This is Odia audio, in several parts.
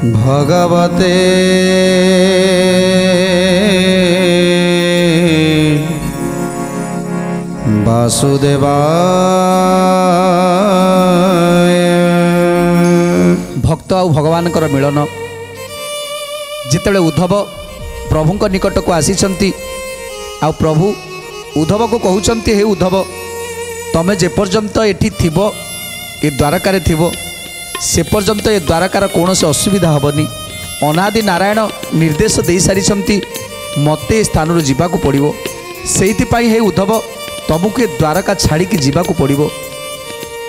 भगवते वासुदेवाय। भक्त आ भगवान मिलन जिते उद्धव प्रभु निकट को आसी आ प्रभु उद्धव को कहते हे उद्धव तमें जेपर्यंत एठी थिबो ए द्वारकार थिबो से पर्यंत ए द्वारकार कौन से असुविधा हेनी। अनादि नारायण निर्देश दे सारी मते स्थान जावाक पड़ो से हे उद्धव तुमको ए द्वारका छाड़ी जावाक पड़ो।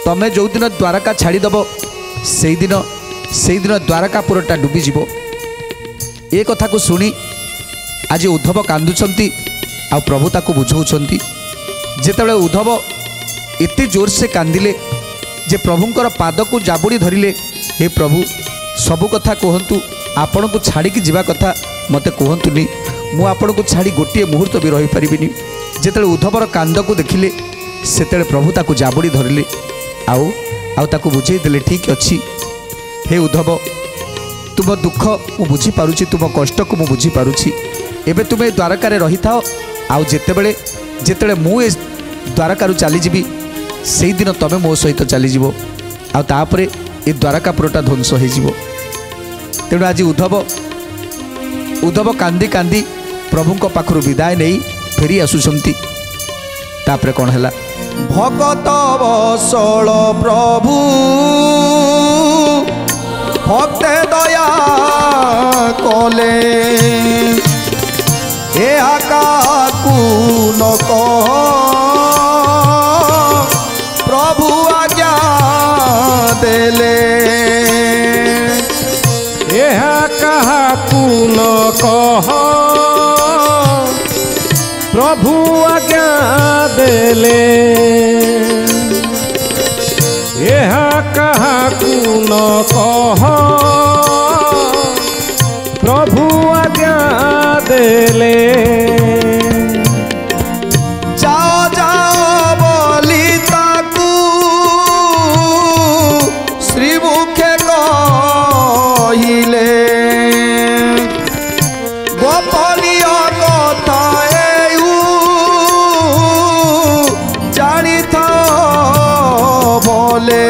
तमें जो दिन द्वारका छाड़ीदेव से दिन द्वारकापुरटा डुबीज। ए कथा को शुणी आज उद्धव कांदुचंती आ प्रभु ताको बुझाउछंती। जेतेबेले उद्धव एते जोर से कांदिले जे प्रभुंकर पाद को जाबुड़ी धरिले हे प्रभु सबु कथा कहतु आपण को छाड़ी जीवा कथा मते कहतुनी मु आपण को छाड़ी गोटे मुहूर्त भी रही पारिबिनी। जेतेबेले उद्धवर कांद को देखिले सेतेबेले प्रभु ताको जाबुड़ी धरिले आउ ताको बुझेई देले ठीक अछि हे उद्धव तुम दुख मु बुझी पारुछि तुम कष्ट को मु बुझी पारुछि। एबे तुमे द्वारकार रही थाओ आउ जेतेबेले मु ए द्वारकार चली जीवी से दिन तमें मो सहित चलीज आउे ए द्वारकापुरटा ध्वंस हो। तेणु आज उद्धव कांदी कांदी प्रभु पाखरु विदाय नहीं फेरी आसुचंती। तापरे कौन है भगत वत्सल प्रभु भक्ते दया कले ए आकाकू न कह प्रभु आज्ञा देले यह काहाकू न कह प्रभु आज्ञा देले यह काहाकू न कह प्रभु आज्ञा देले। जाओ जाओ बोली ताकू श्रीमुखे कहिले गोपनीय कथा एयू जानी था बोले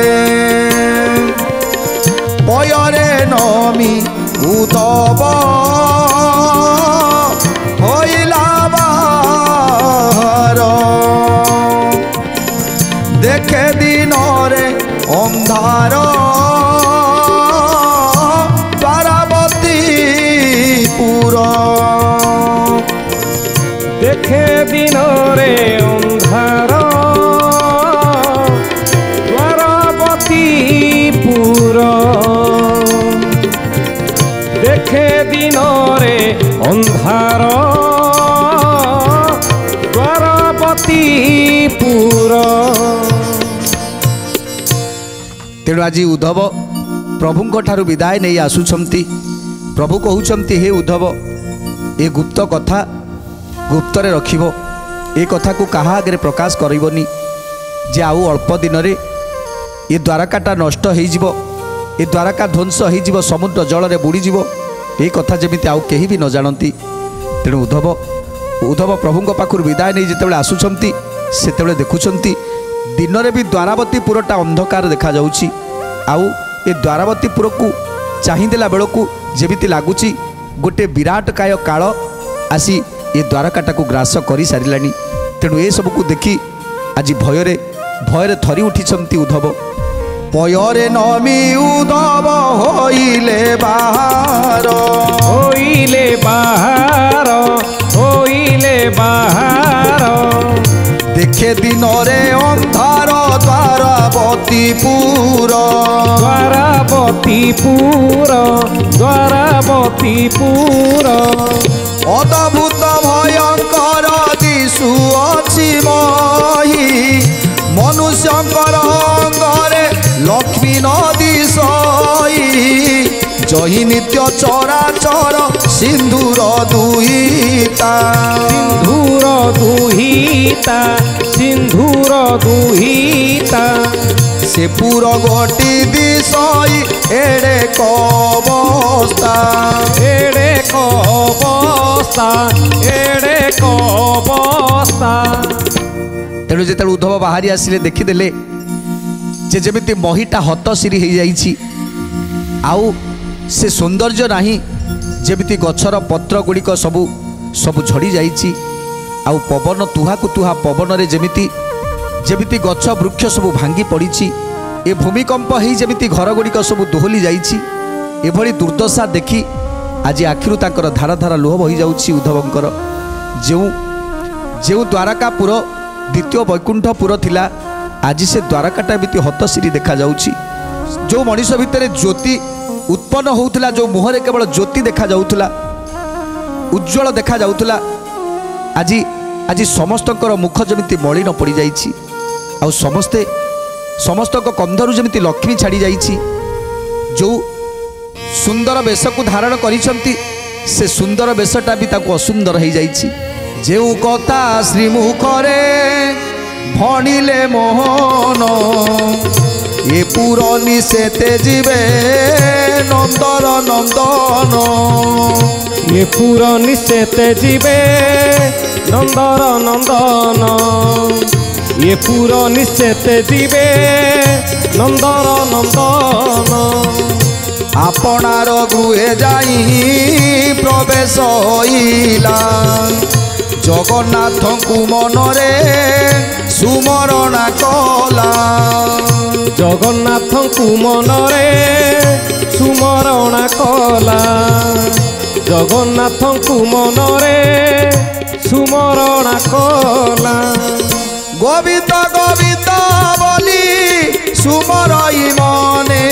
पयरे नमी उद्धव देखे दिन रे अंधार द्वारावती पुर देखे दिन रे अंधार द्वारावती पुर देखे दिन रे अंधार द्वारावतीपुर। तेणु आज उद्धव प्रभु ठारू विदाय नहीं आसुछंती। प्रभु कहउछंती हे उद्धव ए गुप्त कथा गुप्तरे रखिबो ए कथा को कहा आगे प्रकाश करिबोनी जे आउ अल्प दिन रे ए द्वारकाटा नष्ट हो जिवो ए द्वारका ध्वंस हो जिवो समुद्र जल रे बुड़ी जिवो ए कथा जेमिति आउ केही भी न जानती। तेणु उद्धव प्रभु पाखर विदाय नहीं जितेबाला आसुचंती सेतेबाला देखुचंती दिन रे भी द्वारावतीपुरटा अंधकार देखा जाउची। आउ ए द्वारावतीपुर को चाहिदेला बेलू जेमिति लगुच गोटे विराट काय काल आसी ए द्वारकाटा को ग्रास कर सारानी। तेणु ए सबको देखी आज भୟରେ थरी उठिछंती उद्धव। पयरे नमी उद्धव होइले बाहार देखे दिन रे अंधार द्वारावतीपुर अद्भुत भयंकर दिशु अछि मही मनुष्यंकर अंगरे लक्ष्मी नदी सई जही नित्य चराचर सिंधुर दुहिता से पुर गोटी दिशई एड़े कब ଅବସ୍ଥା ଏଡ଼େ କବସ୍ଥା ଏଡ଼େ କବସ୍ଥା। ତେଣୁ ଯେତେବେଳେ ଉଦ୍ଧବ ବାହାରି ଆସିଲେ ଦେଖିଦେଲେ ଯେ ଯେମିତି ମହିଟା ହତଶିରି ହେଇଯାଇଛି, ଆଉ ସେ ସୌନ୍ଦର୍ଯ୍ୟ ନାହିଁ, ଯେମିତି ଗଛର ପତ୍ର ଗୁଡ଼ିକ ସବୁ ସବୁ ଝଡ଼ି ଯାଇଛି, ଆଉ ପବନ ତୁହାକୁ ତୁହା ପବନରେ ଯେମିତି ଯେମିତି ଗଛ ବୃକ୍ଷ ସବୁ ଭାଙ୍ଗି ପଡ଼ିଛି, ଏ ଭୂମିକମ୍ପ ହେଇ ଯେମିତି ଘର ଗୁଡ଼ିକ ସବୁ ଦୋହଲି ଯାଇଛି, ଏଭଳି ଦୁର୍ଦ୍ଦଶା ଦେଖି ଆଜି ଆଖିରୁ ତାଙ୍କର ଧାର ଧାର ଲୁହ ବହିଯାଉଛି ଉଦ୍ଧବଙ୍କର। ଯେଉଁ ଯେଉଁ ଦ୍ୱାରକାପୁର ଦ୍ୱିତୀୟ ବୈକୁଣ୍ଠପୁର ଥିଲା, ଆଜି ସେ ଦ୍ୱାରକାଟା ଏମିତି ହତଶିରି ଦେଖାଯାଉଛି। ଯେଉଁ ମଣିଷ ଭିତରେ ଜ୍ୟୋତି ଉତ୍ପନ୍ନ ହେଉଥିଲା, ଯେଉଁ ମୁହଁରେ କେବଳ ଜ୍ୟୋତି ଦେଖାଯାଉଥିଲା, ଉଜ୍ଜ୍ୱଳ ଦେଖାଯାଉଥିଲା, ଆଜି ଆଜି ସମସ୍ତଙ୍କର ମୁଖ ଯେମିତି ମଳିନ ପଡ଼ିଯାଇଛି, ଆଉ ସମସ୍ତଙ୍କ କନ୍ଧରୁ ଯେମିତି ଲକ୍ଷ୍ମୀ ଛାଡ଼ି ଯାଇଛି। ଯେଉଁ ସୁନ୍ଦର ବେଶକୁ ଧାରଣ କରିଛନ୍ତି, ସେ ସୁନ୍ଦର ବେଶଟା ବି ତାକୁ ଅସୁନ୍ଦର ହେଇଯାଇଛି। ଯେଉଁ କଥା ଶ୍ରୀମୁଖରେ ଭଣିଲେ ମୋହନ, ଏ ପୁର ନିଷେତେ ଯିବେ ନନ୍ଦର ନନ୍ଦନ। ଏ ପୁର ନିଷେତେ ଯିବେ ନନ୍ଦର ନନ୍ଦନ। ଏ ପୁର ନିଷେତେ ଯିବେ ନନ୍ଦର ନନ୍ଦନ। ଆପଣାର ଗୃହେ ଯାଇ ପ୍ରବେଶ ହୋଇଲା, ଜଗନ୍ନାଥଙ୍କୁ ମନରେ ସୁମରଣା କଲା। ଜଗନ୍ନାଥଙ୍କୁ ମନରେ ସୁମରଣା କଲା। ଜଗନ୍ନାଥଙ୍କୁ ମନରେ ସୁମରଣା କଲା। ଗୋବିନ୍ଦ ଗୋବିନ୍ଦ ବୋଲି ସୁମରଇ ମନେ,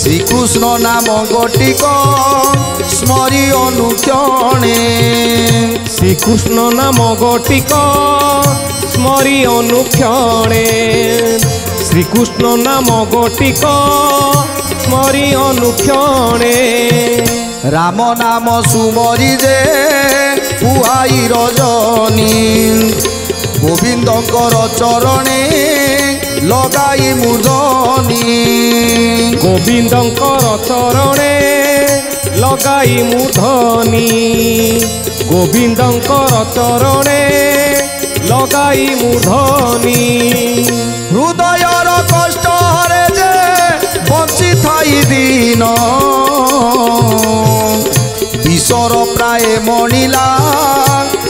ଶ୍ରୀକୃଷ୍ଣ ନାମ ଗୋଟିକ ସ୍ମରି ଅନୁକ୍ଷଣେ। ଶ୍ରୀକୃଷ୍ଣ ନାମ ଗୋଟିକ ସ୍ମରି ଅନୁକ୍ଷଣେ। ଶ୍ରୀକୃଷ୍ଣ ନାମ ଗୋଟିକ ସ୍ମରି ଅନୁକ୍ଷଣେ। ରାମ ନାମ ସୁମରି ଯେ ପୁହାଇ ରଜନୀ, ଗୋବିନ୍ଦଙ୍କର ଚରଣେ ଲଗାଇ ମୂର୍ଧନି। ଗୋବିନ୍ଦଙ୍କର ଚରଣେ ଲଗାଇ ମୂର୍ଧନି। ଗୋବିନ୍ଦଙ୍କର ଚରଣେ ଲଗାଇ ମୂର୍ଧନି। ହୃଦୟର କଷ୍ଟରେ ଯେ ବଞ୍ଚିଥାଇ ଦିନ, ବିଶ୍ୱର ପ୍ରାୟ ମଣିଲା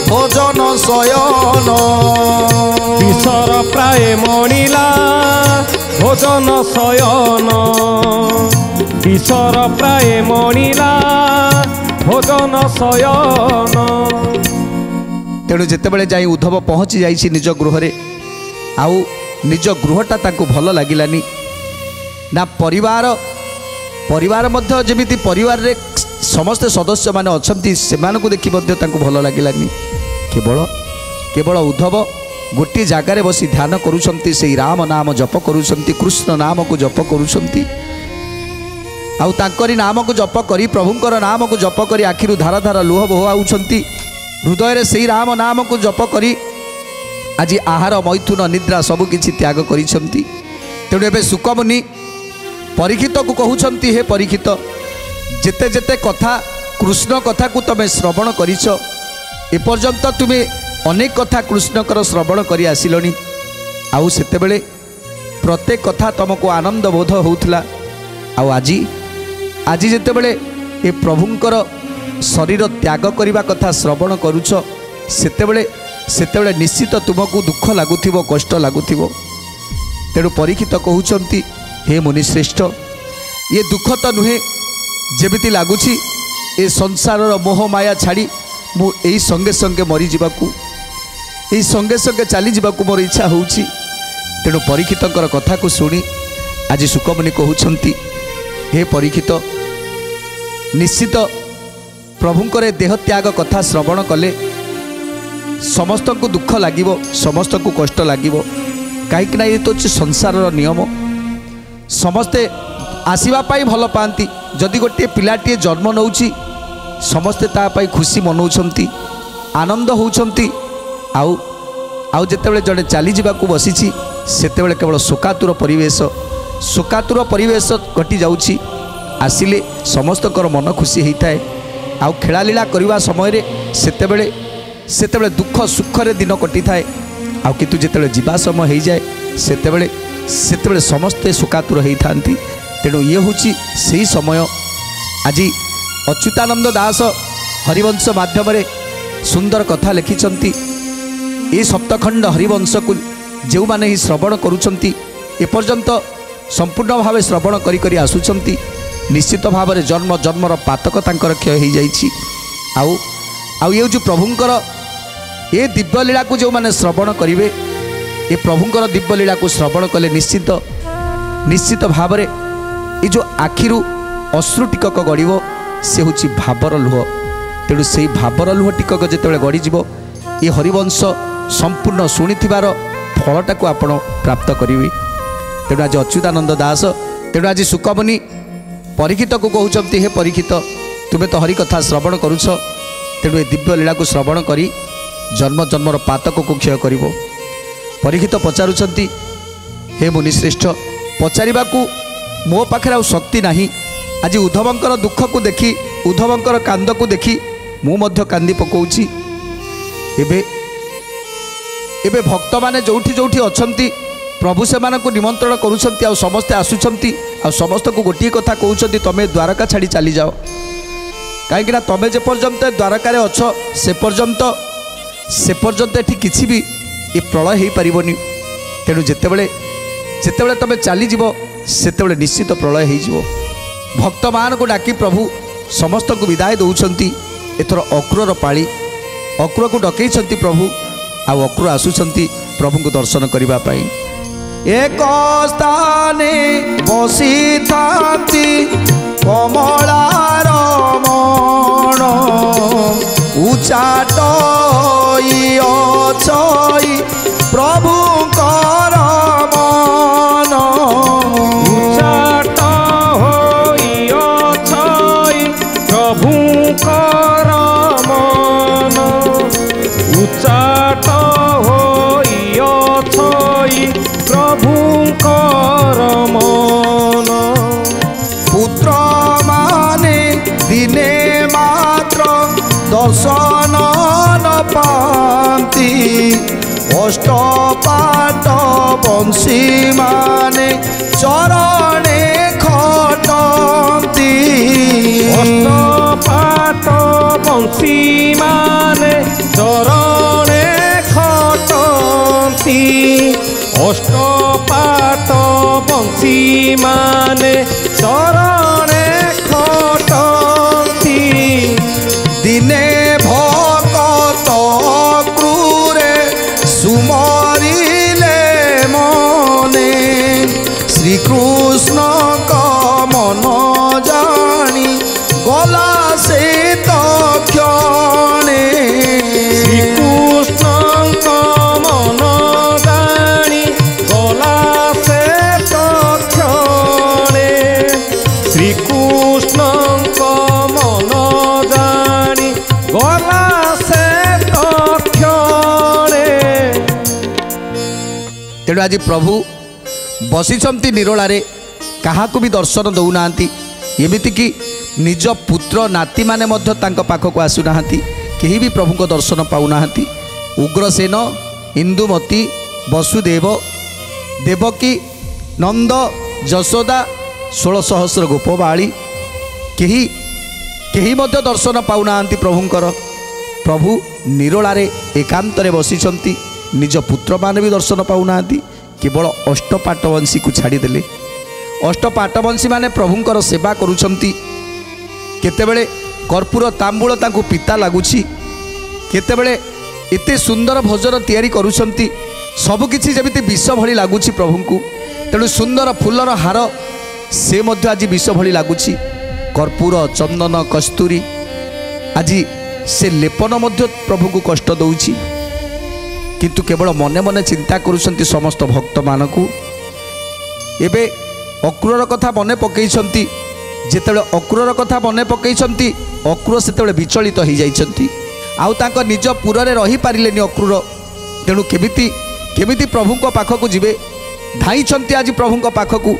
ଭୋଜନ ଶୟନ। ବିଶ୍ୱର ପ୍ରାୟ ମଣିଲା ଭୋଜନ ଶୟନ। ବିଶ୍ୱର ପ୍ରାୟ ମଣିଲା ଭୋଜନ ଶୟନ। ତେଣୁ ଯେତେବେଳେ ଯାଇ ଉଦ୍ଧବ ପହଞ୍ଚି ଯାଇଛି ନିଜ ଗୃହରେ, ଆଉ ନିଜ ଗୃହଟା ତାଙ୍କୁ ଭଲ ଲାଗିଲାନି ନା। ପରିବାର ମଧ୍ୟ ଯେମିତି ପରିବାରରେ ସମସ୍ତେ ସଦସ୍ୟମାନେ ଅଛନ୍ତି, ସେମାନଙ୍କୁ ଦେଖି ମଧ୍ୟ ତାଙ୍କୁ ଭଲ ଲାଗିଲାନି। କେବଳ ଉଦ୍ଧବ ଗୋଟିଏ ଜାଗାରେ ବସି ଧ୍ୟାନ କରୁଛନ୍ତି, ସେଇ ରାମ ନାମ ଜପ କରୁଛନ୍ତି, କୃଷ୍ଣ ନାମକୁ ଜପ କରୁଛନ୍ତି। ଆଉ ତାଙ୍କରି ନାମକୁ ଜପ କରି, ପ୍ରଭୁଙ୍କର ନାମକୁ ଜପ କରି ଆଖିରୁ ଧାର ଧାର ଲୁହ ବୋହାଉଛନ୍ତି। ହୃଦୟରେ ସେଇ ରାମ ନାମକୁ ଜପ କରି ଆଜି ଆହାର ମୈଥୁନ ନିଦ୍ରା ସବୁକିଛି ତ୍ୟାଗ କରିଛନ୍ତି। ତେଣୁ ଏବେ ଶୁକମୁନି ପରୀକ୍ଷିତକୁ କହୁଛନ୍ତି, ହେ ପରୀକ୍ଷିତ, ଯେତେ ଯେତେ କଥା କୃଷ୍ଣ କଥାକୁ ତମେ ଶ୍ରବଣ କରିଛ, ଏପର୍ଯ୍ୟନ୍ତ ତୁମେ ଅନେକ କଥା କୃଷ୍ଣଙ୍କର ଶ୍ରବଣ କରି ଆସିଲଣି। ଆଉ ସେତେବେଳେ ପ୍ରତ୍ୟେକ କଥା ତୁମକୁ ଆନନ୍ଦ ବୋଧ ହେଉଥିଲା। ଆଉ ଆଜି ଯେତେବେଳେ ଏ ପ୍ରଭୁଙ୍କର ଶରୀର ତ୍ୟାଗ କରିବା କଥା ଶ୍ରବଣ କରୁଛ, ସେତେବେଳେ ନିଶ୍ଚିତ ତୁମକୁ ଦୁଃଖ ଲାଗୁଥିବ, କଷ୍ଟ ଲାଗୁଥିବ। ତେଣୁ ପରୀକ୍ଷିତ କହୁଛନ୍ତି, ହେ ମୁନିଶ୍ରେଷ୍ଠ, ଏ ଦୁଃଖ ତ ନୁହେଁ, ଯେମିତି ଲାଗୁଛି ଏ ସଂସାରର ମୋହ ମାୟା ଛାଡ଼ି ମୁଁ ଏଇ ସଙ୍ଗେ ସଙ୍ଗେ ମରିଯିବାକୁ, ଏଇ ସଙ୍ଗେ ସଙ୍ଗେ ଚାଲିଯିବାକୁ ମୋର ଇଚ୍ଛା ହେଉଛି। ତେଣୁ ପରୀକ୍ଷିତଙ୍କର କଥାକୁ ଶୁଣି ଆଜି ଶୁକମୁନି କହୁଛନ୍ତି, ହେ ପରୀକ୍ଷିତ, ନିଶ୍ଚିତ ପ୍ରଭୁଙ୍କର ଦେହ ତ୍ୟାଗ କଥା ଶ୍ରବଣ କଲେ ସମସ୍ତଙ୍କୁ ଦୁଃଖ ଲାଗିବ, ସମସ୍ତଙ୍କୁ କଷ୍ଟ ଲାଗିବ। କାହିଁକିନା ଏ ତ ହେଉଛି ସଂସାରର ନିୟମ। ସମସ୍ତେ ଆସିବା ପାଇଁ ଭଲ ପାଆନ୍ତି। ଯଦି ଗୋଟିଏ ପିଲାଟିଏ ଜନ୍ମ ନେଉଛି, ସମସ୍ତେ ତା ପାଇଁ ଖୁସି ମନାଉଛନ୍ତି, ଆନନ୍ଦ ହେଉଛନ୍ତି। ଆଉ ଯେତେବେଳେ ଜଣେ ଚାଲିଯିବାକୁ ବସିଛି, ସେତେବେଳେ କେବଳ ଶୋକାତୁର ପରିବେଶ ଘଟି ଯାଉଛି। ଆସିଲେ ସମସ୍ତଙ୍କର ମନ ଖୁସି ହେଇଥାଏ। ଆଉ ଖେଳାଲୀଳା କରିବା ସମୟରେ ସେତେବେଳେ ଦୁଃଖ ସୁଖରେ ଦିନ କଟିଥାଏ। ଆଉ କିନ୍ତୁ ଯେତେବେଳେ ଯିବା ସମୟ ହେଇଯାଏ ସେତେବେଳେ ସମସ୍ତେ ଶୋକାତୁର ହେଇଥାନ୍ତି। ତେଣୁ ଇଏ ହେଉଛି ସେହି ସମୟ। ଆଜି ଅଚ୍ୟୁତାନନ୍ଦ ଦାସ ହରିବଂଶ ମାଧ୍ୟମରେ ସୁନ୍ଦର କଥା ଲେଖିଛନ୍ତି। ଏ ସପ୍ତଖଣ୍ଡ ହରିବଂଶକୁ ଯେଉଁମାନେ ହିଁ ଶ୍ରବଣ କରୁଛନ୍ତି, ଏପର୍ଯ୍ୟନ୍ତ ସମ୍ପୂର୍ଣ୍ଣ ଭାବେ ଶ୍ରବଣ କରି ଆସୁଛନ୍ତି, ନିଶ୍ଚିତ ଭାବରେ ଜନ୍ମ ଜନ୍ମର ପାତକ ତାଙ୍କର କ୍ଷୟ ହୋଇଯାଇଛି। ଆଉ ଏ ଯେଉଁ ପ୍ରଭୁଙ୍କର ଏ ଦିବ୍ୟଲୀଳାକୁ ଯେଉଁମାନେ ଶ୍ରବଣ କରିବେ, ଏ ପ୍ରଭୁଙ୍କର ଦିବ୍ୟଲୀଳାକୁ ଶ୍ରବଣ କଲେ ନିଶ୍ଚିତ ଭାବରେ ଏ ଯେଉଁ ଆଖିରୁ ଅଶ୍ରୁ ଟିକକ ଗଡ଼ିବ, ସେ ହେଉଛି ଭାବର ଲୁହ। ତେଣୁ ସେହି ଭାବର ଲୁହ ଟିକକ ଯେତେବେଳେ ଗଡ଼ିଯିବ, ଏ ହରିବଂଶ ସମ୍ପୂର୍ଣ୍ଣ ଶୁଣିଥିବାର ଫଳଟାକୁ ଆପଣ ପ୍ରାପ୍ତ କରିବେ। ତେଣୁ ଆଜି ଅଚ୍ୟୁତାନନ୍ଦ ଦାସ, ତେଣୁ ଆଜି ଶୁକମୁନି ପରୀକ୍ଷିତକୁ କହୁଛନ୍ତି, ହେ ପରୀକ୍ଷିତ, ତୁମେ ତ ହରିକଥା ଶ୍ରବଣ କରୁଛ, ତେଣୁ ଏ ଦିବ୍ୟ ଲୀଳାକୁ ଶ୍ରବଣ କରି ଜନ୍ମ ଜନ୍ମର ପାତକକୁ କ୍ଷୟ କରିବ। ପରୀକ୍ଷିତ ପଚାରୁଛନ୍ତି, ହେ ମୁନିଶ୍ରେଷ୍ଠ, ପଚାରିବାକୁ ମୋ ପାଖରେ ଆଉ ଶକ୍ତି ନାହିଁ। ଆଜି ଉଦ୍ଧବଙ୍କର ଦୁଃଖକୁ ଦେଖି, ଉଦ୍ଧବଙ୍କର କାନ୍ଦକୁ ଦେଖି ମୁଁ ମଧ୍ୟ କାନ୍ଦି ପକାଉଛି। ଏବେ ଭକ୍ତମାନେ ଯେଉଁଠି ଅଛନ୍ତି, ପ୍ରଭୁ ସେମାନଙ୍କୁ ନିମନ୍ତ୍ରଣ କରୁଛନ୍ତି, ଆଉ ସମସ୍ତେ ଆସୁଛନ୍ତି, ଆଉ ସମସ୍ତଙ୍କୁ ଗୋଟିଏ କଥା କହୁଛନ୍ତି, ତମେ ଦ୍ୱାରକା ଛାଡ଼ି ଚାଲିଯାଅ। କାହିଁକିନା ତମେ ଯେ ପର୍ଯ୍ୟନ୍ତ ଦ୍ୱାରକାରେ ଅଛ, ସେ ପର୍ଯ୍ୟନ୍ତ ଏଠି କିଛି ବି ଏ ପ୍ରଳୟ ହୋଇପାରିବନି। ତେଣୁ ଯେତେବେଳେ ତମେ ଚାଲିଯିବ, ସେତେବେଳେ ନିଶ୍ଚିତ ପ୍ରଳୟ ହୋଇଯିବ। ଭକ୍ତମାନଙ୍କୁ ଡାକି ପ୍ରଭୁ ସମସ୍ତଙ୍କୁ ବିଦାୟ ଦେଉଛନ୍ତି। ଏଥର ଅକ୍ରୁରର ପାଳି, ଅକ୍ରୁରକୁ ଡକେଇଛନ୍ତି ପ୍ରଭୁ, ଆଉ ଅକ୍ରୁର ଆସୁଛନ୍ତି ପ୍ରଭୁଙ୍କୁ ଦର୍ଶନ କରିବା ପାଇଁ। ଏକ ସ୍ଥାନେ ବସିଥାନ୍ତି କମଳାର ମଣ, ଉଚାଟ ଅଛଇ ପ୍ରଭୁଙ୍କର ମନ। ଉଚାଟ ହୋଇଅଛଇ ପ୍ରଭୁଙ୍କର ମନ, ଉଚାଟ ହୋଇଅଛଇ ପ୍ରଭୁଙ୍କର ମନ। ପୁତ୍ରମାନେ ଦିନେ ମାତ୍ର ଦର୍ଶନ ନ ପାଆନ୍ତି, ଅଷ୍ଟପାଟ ବଂଶୀମାନେ ଚରଣେ ଖଟନ୍ତି। ଅଷ୍ଟପାଟ ବଂଶୀମାନେ ଚରଣେ ଖଟନ୍ତି, ଅଷ୍ଟପାଟ ବଂଶୀମାନେ ଚରଣେ ଖଟନ୍ତି। ଦିନେ ଭକତ କ୍ରୁରେ ସୁମରିଲେ ମନେ, ଶ୍ରୀକୃଷ୍ଣଙ୍କ ମନ ଜାଣି ଗଲା ସେ ତକ୍ଷଣେ। ଶ୍ରୀକୃଷ୍ଣଙ୍କ ମନ ଜାଣି ଗଲା ସେ ତକ୍ଷଣେ, ଶ୍ରୀକୃଷ୍ଣଙ୍କ ମନ ଜାଣି ଗଲା ସେ ତକ୍ଷଣେ। ତେଣୁ ଆଜି ପ୍ରଭୁ ବସିଛନ୍ତି ନିରୋଳାରେ, କାହାକୁ ବି ଦର୍ଶନ ଦେଉନାହାନ୍ତି। ଏମିତିକି ନିଜ ପୁତ୍ର ନାତିମାନେ ମଧ୍ୟ ତାଙ୍କ ପାଖକୁ ଆସୁନାହାନ୍ତି, କେହି ବି ପ୍ରଭୁଙ୍କ ଦର୍ଶନ ପାଉନାହାନ୍ତି। ଉଗ୍ରସେନ, ଇନ୍ଦୁମତୀ, ବସୁଦେବ, ଦେବକୀ, ନନ୍ଦ, ଯଶୋଦା, 16 ସହସ୍ର ଗୋପବାଳୀ, କେହି ମଧ୍ୟ ଦର୍ଶନ ପାଉନାହାନ୍ତି ପ୍ରଭୁଙ୍କର। ପ୍ରଭୁ ନିରୋଳାରେ ଏକାନ୍ତରେ ବସିଛନ୍ତି, ନିଜ ପୁତ୍ରମାନେ ବି ଦର୍ଶନ ପାଉନାହାନ୍ତି। କେବଳ ଅଷ୍ଟପାଟବଂଶୀକୁ ଛାଡ଼ିଦେଲେ। ଅଷ୍ଟପାଟବଂଶୀମାନେ ପ୍ରଭୁଙ୍କର ସେବା କରୁଛନ୍ତି। କେତେବେଳେ କର୍ପୂର ତାମ୍ବୁଳ ତାଙ୍କୁ ପିତା ଲାଗୁଛି, କେତେବେଳେ ଏତେ ସୁନ୍ଦର ଭୋଜନ ତିଆରି କରୁଛନ୍ତି, ସବୁକିଛି ଯେମିତି ବିଷ ଭଳି ଲାଗୁଛି ପ୍ରଭୁଙ୍କୁ। ତେଣୁ ସୁନ୍ଦର ଫୁଲର ହାର ସେ ମଧ୍ୟ ଆଜି ବିଷ ଭଳି ଲାଗୁଛି। କର୍ପୂର, ଚନ୍ଦନ, କସ୍ତୁରୀ, ଆଜି ସେ ଲେପନ ମଧ୍ୟ ପ୍ରଭୁଙ୍କୁ କଷ୍ଟ ଦେଉଛି। କିନ୍ତୁ କେବଳ ମନେ ମନେ ଚିନ୍ତା କରୁଛନ୍ତି ସମସ୍ତ ଭକ୍ତମାନଙ୍କୁ। ଏବେ ଅକ୍ରୁରର କଥା ମନେ ପକାଇଛନ୍ତି। ଯେତେବେଳେ ଅକ୍ରୁରର କଥା ମନେ ପକାଇଛନ୍ତି, ଅକ୍ରୁର ସେତେବେଳେ ବିଚଳିତ ହୋଇଯାଇଛନ୍ତି। ଆଉ ତାଙ୍କ ନିଜ ପୁରରେ ରହିପାରିଲେନି ଅକ୍ରୁର। ତେଣୁ କେମିତି ପ୍ରଭୁଙ୍କ ପାଖକୁ ଯିବେ? ଧାଇଁଛନ୍ତି ଆଜି ପ୍ରଭୁଙ୍କ ପାଖକୁ।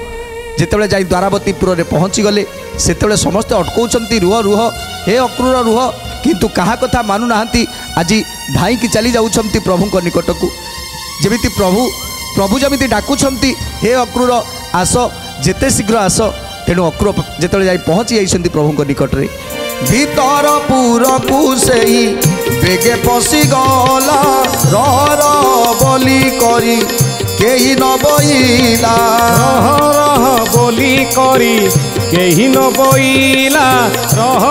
ଯେତେବେଳେ ଯାଇ ଦ୍ୱାରାବତୀପୁରରେ ପହଞ୍ଚିଗଲେ ସେତେବେଳେ ସମସ୍ତେ ଅଟକାଉଛନ୍ତି, ରୁହ ରୁହ ହେ ଅକ୍ରୁର ରୁହ, କିନ୍ତୁ କାହା କଥା ମାନୁନାହାନ୍ତି। ଆଜି ଧାଇଁକି ଚାଲି ଯାଉଛନ୍ତି ପ୍ରଭୁଙ୍କ ନିକଟକୁ। ଯେମିତି ପ୍ରଭୁ ଯେମିତି ଡାକୁଛନ୍ତି, ହେ ଅକ୍ରୁର ଆସ, ଯେତେ ଶୀଘ୍ର ଆସ। ତେଣୁ ଅକ୍ରୁର ଯେତେବେଳେ ଯାଇ ପହଞ୍ଚି ଯାଇଛନ୍ତି ପ୍ରଭୁଙ୍କ ନିକଟରେ, ଭିତର ପୁରକୁ ସେଇ ବେଗେ ପଶିଗଲା, ରହ ବୋଲି କରି କେହି ନ ବଇଲା। ରହ ବୋଲି କରି କେହି ନ ବଇଲା, ରହ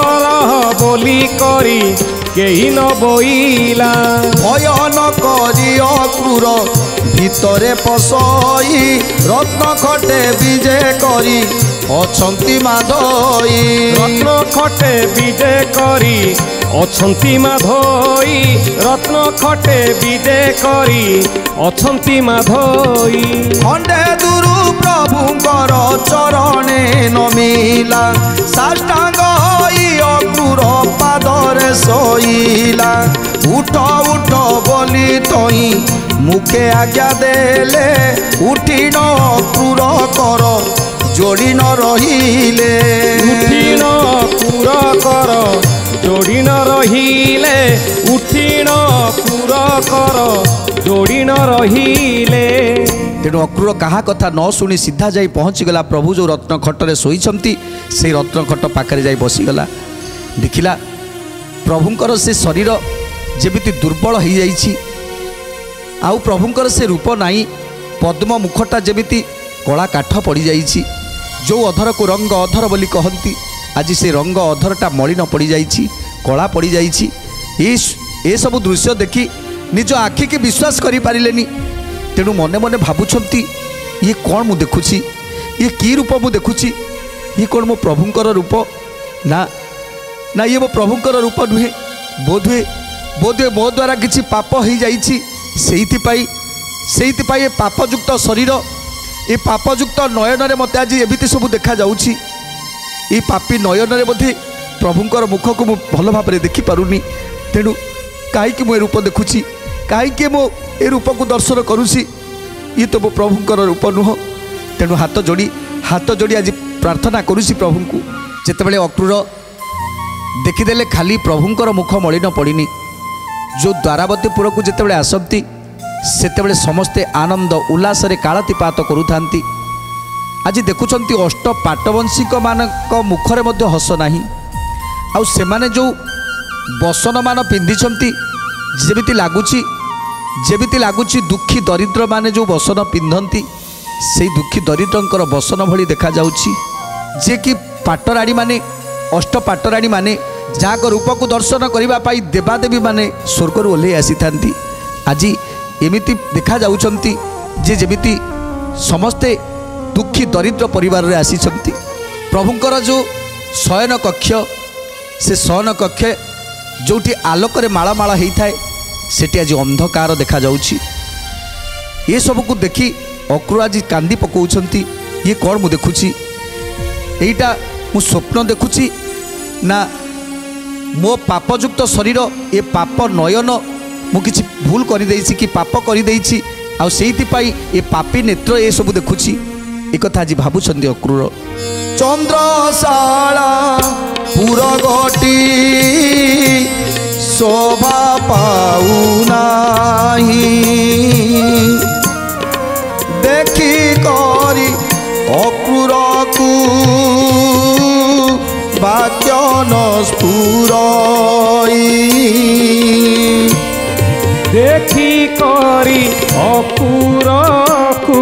ବୋଲି କରି କେହି ନ ବଇଲା। ଭୟ ନ କରି ଅକ୍ରୁର ଭିତରେ ପଶଇ, ରତ୍ନ ଖଟେ ବିଜେ କରି ଅଛନ୍ତି ମାଧୋଇ। ରତ୍ନ ଖଟେ ବିଜେ କରି ଅଛନ୍ତି ମାଧୋଇ, ରତ୍ନ ଖଟେ ବିଜେ କରି ଅଛନ୍ତି ମାଧୋଇ। ଖଣ୍ଡେ ଦୂରୁ ପ୍ରଭୁଙ୍କର ଚରଣେ ନମିଲା, ସାଷ୍ଟାଙ୍ଗ ହୋଇ ଅକ୍ରୁର ପାଦରେ ଶୋଇଲା। ଉଠ ଉଠ ବୋଲି ତଇ ମୁଖେ ଆଜ୍ଞା ଦେଲେ, ଉଠିନ ଅକ୍ରୁର କର ଯୋଡ଼ି ନ ରହିଲେ। ଉଠିନ ପୁର କର ଯୋଡ଼ି ନ ରହିଲେ, ଉଠିନ ପୁର କର ଯୋଡ଼ି ନ ରହିଲେ। ତେଣୁ ଅକ୍ରୁର କାହା କଥା ନ ଶୁଣି ସିଧା ଯାଇ ପହଞ୍ଚିଗଲା ପ୍ରଭୁ ଯେଉଁ ରତ୍ନ ଖଟରେ ଶୋଇଛନ୍ତି ସେଇ ରତ୍ନ ଖଟ ପାଖରେ ଯାଇ ବସିଗଲା। ଦେଖିଲା ପ୍ରଭୁଙ୍କର ସେ ଶରୀର ଯେମିତି ଦୁର୍ବଳ ହୋଇଯାଇଛି, ଆଉ ପ୍ରଭୁଙ୍କର ସେ ରୂପ ନାହିଁ। ପଦ୍ମ ମୁଖଟା ଯେମିତି କଳା କାଠ ପଡ଼ିଯାଇଛି। ଯେଉଁ ଅଧରକୁ ରଙ୍ଗ ଅଧର ବୋଲି କହନ୍ତି, ଆଜି ସେ ରଙ୍ଗ ଅଧରଟା ମଳିନ ପଡ଼ିଯାଇଛି, କଳା ପଡ଼ିଯାଇଛି। ଏସବୁ ଦୃଶ୍ୟ ଦେଖି ନିଜ ଆଖିକି ବିଶ୍ୱାସ କରିପାରିଲେନି। ତେଣୁ ମନେ ମନେ ଭାବୁଛନ୍ତି, ଇଏ କ'ଣ ମୁଁ ଦେଖୁଛି, ଇଏ କି ରୂପ ମୁଁ ଦେଖୁଛି, ଇଏ କ'ଣ ମୋ ପ୍ରଭୁଙ୍କର ରୂପ? ନା ନା, ଇଏ ମୋ ପ୍ରଭୁଙ୍କର ରୂପ ନୁହେଁ। ବୋଧହୁଏ ମୋ ଦ୍ୱାରା କିଛି ପାପ ହୋଇଯାଇଛି, ସେଇଥିପାଇଁ ଏ ପାପଯୁକ୍ତ ଶରୀର, ଏ ପାପଯୁକ୍ତ ନୟନରେ ମୋତେ ଆଜି ଏମିତି ସବୁ ଦେଖାଯାଉଛି। ଏ ପାପୀ ନୟନରେ ବୋଧେ ପ୍ରଭୁଙ୍କର ମୁଖକୁ ମୁଁ ଭଲ ଭାବରେ ଦେଖିପାରୁନି। ତେଣୁ କାହିଁକି ମୁଁ ଏ ରୂପ ଦେଖୁଛି, କାହିଁକି ମୁଁ ଏ ରୂପକୁ ଦର୍ଶନ କରୁଛି? ଇଏ ତ ମୋ ପ୍ରଭୁଙ୍କର ରୂପ ନୁହଁ। ତେଣୁ ହାତ ଯୋଡ଼ି ଆଜି ପ୍ରାର୍ଥନା କରୁଛି ପ୍ରଭୁଙ୍କୁ। ଯେତେବେଳେ ଅକ୍ରୁର ଦେଖିଦେଲେ ଖାଲି ପ୍ରଭୁଙ୍କର ମୁଖ ମଳିନ ପଡ଼ିନି, ଯେଉଁ ଦ୍ୱାରାବତୀପୁରକୁ ଯେତେବେଳେ ଆସନ୍ତି ସେତେବେଳେ ସମସ୍ତେ ଆନନ୍ଦ ଉଲ୍ଲାସରେ କାଳତିପାତ କରୁଥାନ୍ତି। ଆଜି ଦେଖୁଛନ୍ତି ଅଷ୍ଟ ପାଟବଂଶୀକମାନଙ୍କ ମୁଖରେ ମଧ୍ୟ ହସ ନାହିଁ। ଆଉ ସେମାନେ ଯେଉଁ ବସନମାନ ପିନ୍ଧିଛନ୍ତି, ଯେମିତି ଲାଗୁଛି ଦୁଃଖୀ ଦରିଦ୍ରମାନେ ଯେଉଁ ବସନ ପିନ୍ଧନ୍ତି, ସେଇ ଦୁଃଖୀ ଦରିଦ୍ରଙ୍କର ବସନ ଭଳି ଦେଖାଯାଉଛି। ଯିଏକି ପାଟରାଣୀମାନେ, ଅଷ୍ଟ ପାଟରାଣୀମାନେ ଯାହାଙ୍କ ରୂପକୁ ଦର୍ଶନ କରିବା ପାଇଁ ଦେବାଦେବୀମାନେ ସ୍ୱର୍ଗରୁ ଓହ୍ଲାଇ ଆସିଥାନ୍ତି, ଆଜି ଏମିତି ଦେଖାଯାଉଛନ୍ତି ଯେ ଯେମିତି ସମସ୍ତେ ଦୁଃଖୀ ଦରିଦ୍ର ପରିବାରରେ ଆସିଛନ୍ତି। ପ୍ରଭୁଙ୍କର ଯେଉଁ ଶୟନ କକ୍ଷ, ସେ ଶୟନ କକ୍ଷ ଯେଉଁଠି ଆଲୋକରେ ମାଳ ହେଇଥାଏ, ସେଠି ଆଜି ଅନ୍ଧକାର ଦେଖାଯାଉଛି। ଏସବୁକୁ ଦେଖି ଅକ୍ରୁର ଆଜି କାନ୍ଦି ପକାଉଛନ୍ତି। ଇଏ କ'ଣ ମୁଁ ଦେଖୁଛି? ଏଇଟା ମୁଁ ସ୍ୱପ୍ନ ଦେଖୁଛି ନା ମୋ ପାପଯୁକ୍ତ ଶରୀର, ଏ ପାପ ନୟନ ମୁଁ କିଛି ଭୁଲ କରିଦେଇଛି କି ପାପ କରିଦେଇଛି, ଆଉ ସେଇଥିପାଇଁ ଏ ପାପୀ ନେତ୍ର ଏସବୁ ଦେଖୁଛି? ଏକଥା ଆଜି ଭାବୁଛନ୍ତି ଅକ୍ରୁର। ଚନ୍ଦ୍ରଶାଳା ପୁର ଗୋଟି ଶୋଭା ପାଉନାହିଁ, ଦେଖି କରି ଅକ୍ରୁରକୁ ବାକ୍ୟ ନ ସ୍ଫୁରଇ। ଦେଖି କରି ଅକ୍ରୁରକୁ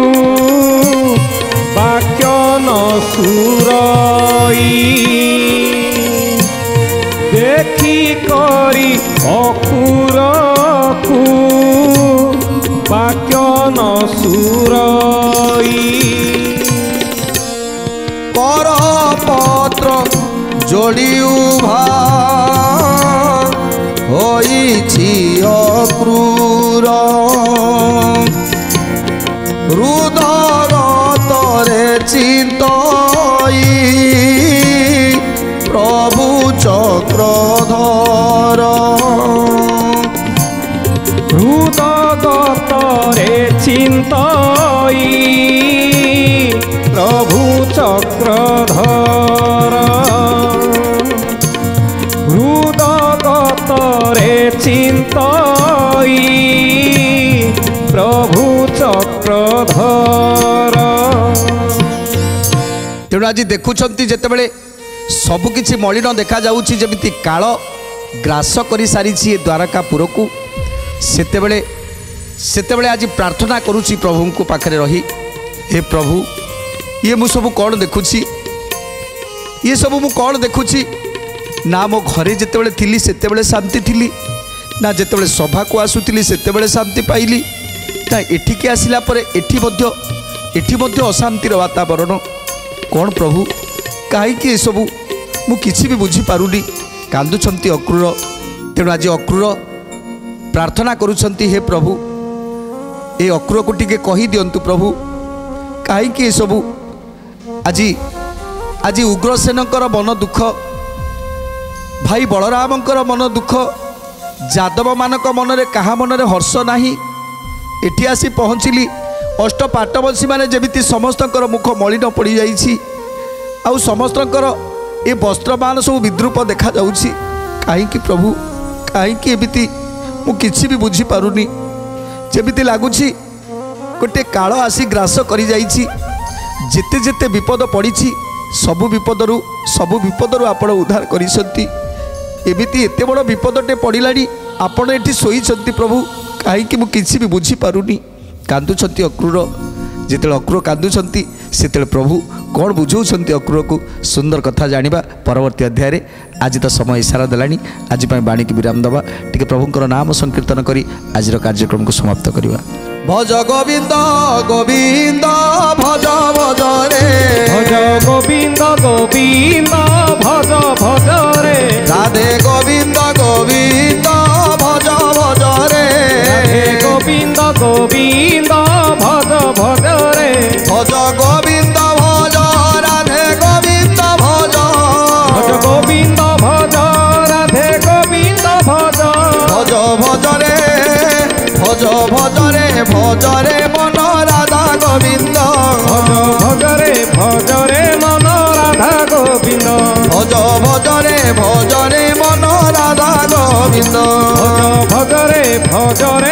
ବାକ୍ୟ ନ ସ୍ଫୁରଇ। ଦେଖି କରି ଅକ୍ରୁରକୁ ବାକ୍ୟ ନ ସ୍ଫୁରଇ। କରପତ୍ର ଯୋଡ଼ି ଉଭା ହୋଇଛି ଅକ୍ରୁର, ହୃଦଗତରେ ଚିନ୍ତଇ ପ୍ରଭୁ ଚକ୍ରଧର। ହୃଦଗତରେ ଚିନ୍ତଇ ପ୍ରଭୁ ଚକ୍ରଧର ହୃଦଗତରେ ଚିନ୍ତଇ ପ୍ରଭୁ ଚକ୍ରଧର। ତେଣୁ ଆଜି ଦେଖୁଛନ୍ତି ଯେତେବେଳେ ସବୁକିଛି ମଳିନ ଦେଖାଯାଉଛି, ଯେମିତି କାଳ ଗ୍ରାସ କରିସାରିଛି ଏ ଦ୍ୱାରକାପୁରକୁ, ସେତେବେଳେ ଆଜି ପ୍ରାର୍ଥନା କରୁଛି ପ୍ରଭୁଙ୍କ ପାଖରେ ରହି, ହେ ପ୍ରଭୁ ଇଏ ମୁଁ ସବୁ କ'ଣ ଦେଖୁଛି, ଇଏ ସବୁ ମୁଁ କ'ଣ ଦେଖୁଛି? ନା ମୋ ଘରେ ଯେତେବେଳେ ଥିଲି ସେତେବେଳେ ଶାନ୍ତି ଥିଲି, ନା ଯେତେବେଳେ ସଭାକୁ ଆସୁଥିଲି ସେତେବେଳେ ଶାନ୍ତି ପାଇଲି, ନା ଏଠିକି ଆସିଲା ପରେ ଏଠି ମଧ୍ୟ ଅଶାନ୍ତିର ବାତାବରଣ। କ'ଣ ପ୍ରଭୁ କାହିଁକି ଏସବୁ ମୁଁ କିଛି ବି ବୁଝିପାରୁନି? କାନ୍ଦୁଛନ୍ତି ଅକ୍ରୁର। ତେଣୁ ଆଜି ଅକ୍ରୁର ପ୍ରାର୍ଥନା କରୁଛନ୍ତି, ହେ ପ୍ରଭୁ ଏ ଅକ୍ରୁରକୁ ଟିକେ କହିଦିଅନ୍ତୁ ପ୍ରଭୁ କାହିଁକି ଏସବୁ? ଆଜି ଉଗ୍ରସେନଙ୍କର ମନ ଦୁଃଖ, ଭାଇ ବଳରାମଙ୍କର ମନ ଦୁଃଖ, ଯାଦବମାନଙ୍କ ମନରେ କାହା ମନରେ ହର୍ଷ ନାହିଁ। ଏଠି ଆସି ପହଞ୍ଚିଲି, ଅଷ୍ଟପାଟବଂଶୀମାନେ ଯେମିତି ସମସ୍ତଙ୍କର ମୁଖ ମଳିନ ପଡ଼ିଯାଇଛି, ଆଉ ସମସ୍ତଙ୍କର ଏ ବସ୍ତ୍ରମାନ ସବୁ ବିଦ୍ରୂପ ଦେଖାଯାଉଛି। କାହିଁକି ପ୍ରଭୁ କାହିଁକି ଏମିତି? ମୁଁ କିଛି ବି ବୁଝିପାରୁନି। ଯେମିତି ଲାଗୁଛି ଗୋଟେ କାଳ ଆସି ଗ୍ରାସ କରିଯାଇଛି। ଯେତେ ଯେତେ ବିପଦ ପଡ଼ିଛି ସବୁ ବିପଦରୁ ଆପଣ ଉଦ୍ଧାର କରିଛନ୍ତି। ଏମିତି ଏତେ ବଡ଼ ବିପଦଟେ ପଡ଼ିଲାଣି, ଆପଣ ଏଠି ଶୋଇଛନ୍ତି ପ୍ରଭୁ, କାହିଁକି ମୁଁ କିଛି ବି ବୁଝିପାରୁନି। କାନ୍ଦୁଛନ୍ତି ଅକ୍ରୁର। ଯେତେବେଳେ ଅକ୍ରୁର କାନ୍ଦୁଛନ୍ତି ସେତେବେଳେ ପ୍ରଭୁ କ'ଣ ବୁଝାଉଛନ୍ତି ଅକ୍ରୁରକୁ, ସୁନ୍ଦର କଥା ଜାଣିବା ପରବର୍ତ୍ତୀ ଅଧ୍ୟାୟରେ। ଆଜି ତ ସମୟ ଇସାରା ଦେଲାଣି, ଆଜି ପାଇଁ ବାଣୀକି ବିରାମ ଦେବା, ଟିକେ ପ୍ରଭୁଙ୍କର ନାମ ସଂକୀର୍ତ୍ତନ କରି ଆଜିର କାର୍ଯ୍ୟକ୍ରମକୁ ସମାପ୍ତ କରିବା। ଭଜ ଗୋବିନ୍ଦ ଗୋବିନ୍ଦ ଭଜ ଭଜ ରେ, ଭଜ ଗୋବିନ୍ଦ ଗୋବିନ୍ଦ ଭଜ ଭଜ ରେ, ରାଧେ ଗୋବିନ୍ଦ ଗୋବିନ୍ଦ ଭଜ ଭଜ ରେ, ହେ ଗୋବିନ୍ଦ ଗୋବିନ୍ଦ ଭଜ ଭଜ ରେ, ଭଜ ଗୋବିନ୍ଦ ଭଜ ରାଧେ ଗୋବିନ୍ଦ ଭଜ, ଭଜ ଗୋବିନ୍ଦ ଭଜ ରାଧେ ଗୋବିନ୍ଦ ଭଜ, ଭଜ ଭଜରେ ଭଜ ଭଜରେ ଭଜରେ ମନ ରାଧା ଗୋବିନ୍ଦ, ଭଜ ଭଜରେ ଭଜରେ ମନ ରାଧା ଗୋବିନ୍ଦ, ଭଜ ଭଜରେ ଭଜରେ ମନ ରାଧା ଗୋବିନ୍ଦ, ଭଜ ଭଜରେ ଭଜରେ